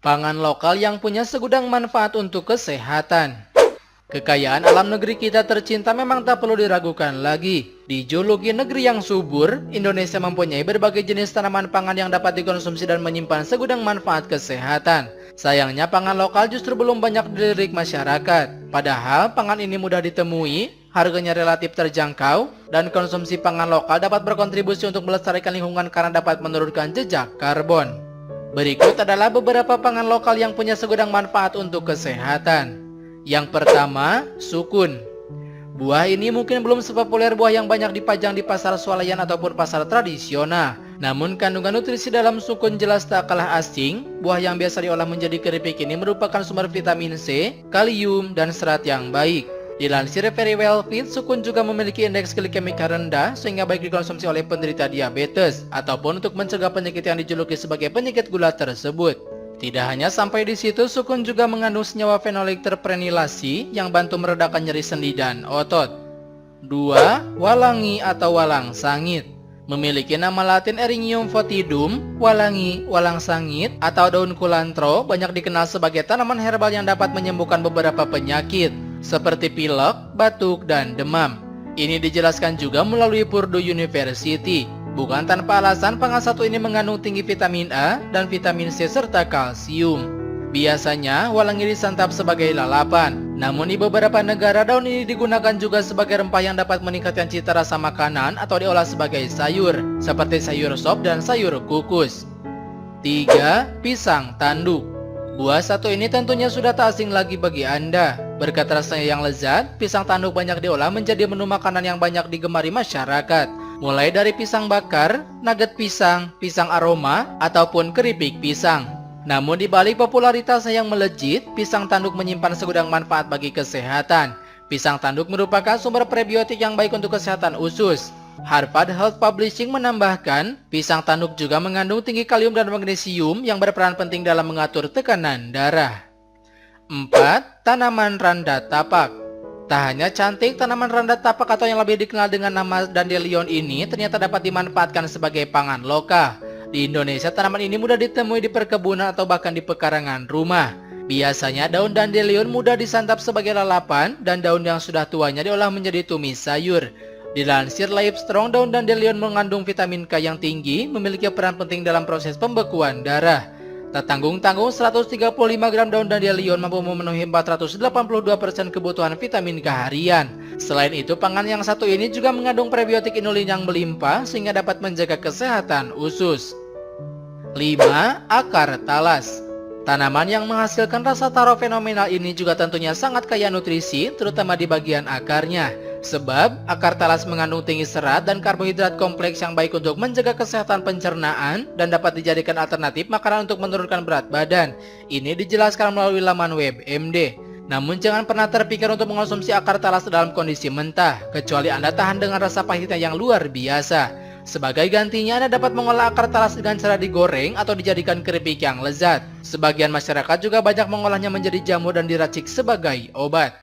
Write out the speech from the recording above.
Pangan lokal yang punya segudang manfaat untuk kesehatan. Kekayaan alam negeri kita tercinta memang tak perlu diragukan lagi. Di geologi negeri yang subur, Indonesia mempunyai berbagai jenis tanaman pangan yang dapat dikonsumsi dan menyimpan segudang manfaat kesehatan. Sayangnya pangan lokal justru belum banyak dilirik masyarakat. Padahal pangan ini mudah ditemui, harganya relatif terjangkau, dan konsumsi pangan lokal dapat berkontribusi untuk melestarikan lingkungan karena dapat menurunkan jejak karbon. Berikut adalah beberapa pangan lokal yang punya segudang manfaat untuk kesehatan. Yang pertama, sukun. Buah ini mungkin belum sepopuler buah yang banyak dipajang di pasar swalayan ataupun pasar tradisional. Namun kandungan nutrisi dalam sukun jelas tak kalah asing. Buah yang biasa diolah menjadi keripik ini merupakan sumber vitamin C, kalium, dan serat yang baik. Dilansir Very Well Fit, sukun juga memiliki indeks glikemik rendah sehingga baik dikonsumsi oleh penderita diabetes ataupun untuk mencegah penyakit yang dijuluki sebagai penyakit gula tersebut. Tidak hanya sampai di situ, sukun juga mengandung senyawa fenolik terprenilasi yang bantu meredakan nyeri sendi dan otot. 2. Walangi atau walang sangit. Memiliki nama latin Erinium foetidum, walangi, walang sangit, atau daun kulantro banyak dikenal sebagai tanaman herbal yang dapat menyembuhkan beberapa penyakit, seperti pilek, batuk, dan demam. Ini dijelaskan juga melalui Purdue University. Bukan tanpa alasan, pangan satu ini mengandung tinggi vitamin A dan vitamin C serta kalsium. Biasanya, walangi disantap sebagai lalapan. Namun di beberapa negara, daun ini digunakan juga sebagai rempah yang dapat meningkatkan cita rasa makanan atau diolah sebagai sayur, seperti sayur sop dan sayur kukus. 3. Pisang tanduk. Buah satu ini tentunya sudah tak asing lagi bagi Anda. Berkat rasanya yang lezat, pisang tanduk banyak diolah menjadi menu makanan yang banyak digemari masyarakat. Mulai dari pisang bakar, nugget pisang, pisang aroma, ataupun keripik pisang. Namun di balik popularitasnya yang melejit, pisang tanduk menyimpan segudang manfaat bagi kesehatan. Pisang tanduk merupakan sumber prebiotik yang baik untuk kesehatan usus. Harvard Health Publishing menambahkan, pisang tanduk juga mengandung tinggi kalium dan magnesium yang berperan penting dalam mengatur tekanan darah. 4. Tanaman randa tapak. Tak hanya cantik, tanaman randa tapak atau yang lebih dikenal dengan nama dandelion ini ternyata dapat dimanfaatkan sebagai pangan lokal. Di Indonesia, tanaman ini mudah ditemui di perkebunan atau bahkan di pekarangan rumah. Biasanya daun dandelion mudah disantap sebagai lalapan dan daun yang sudah tuanya diolah menjadi tumis sayur. Dilansir Livestrong, daun dandelion mengandung vitamin K yang tinggi, memiliki peran penting dalam proses pembekuan darah. Tak tanggung-tanggung, 135 gram daun dandelion mampu memenuhi 482% kebutuhan vitamin K harian. Selain itu, pangan yang satu ini juga mengandung prebiotik inulin yang melimpah sehingga dapat menjaga kesehatan usus. 5. Akar talas. Tanaman yang menghasilkan rasa taro fenomenal ini juga tentunya sangat kaya nutrisi, terutama di bagian akarnya. Sebab, akar talas mengandung tinggi serat dan karbohidrat kompleks yang baik untuk menjaga kesehatan pencernaan dan dapat dijadikan alternatif makanan untuk menurunkan berat badan. Ini dijelaskan melalui laman web MD. Namun jangan pernah terpikir untuk mengonsumsi akar talas dalam kondisi mentah, kecuali Anda tahan dengan rasa pahitnya yang luar biasa. Sebagai gantinya, Anda dapat mengolah akar talas dengan cara digoreng atau dijadikan keripik yang lezat. Sebagian masyarakat juga banyak mengolahnya menjadi jamu dan diracik sebagai obat.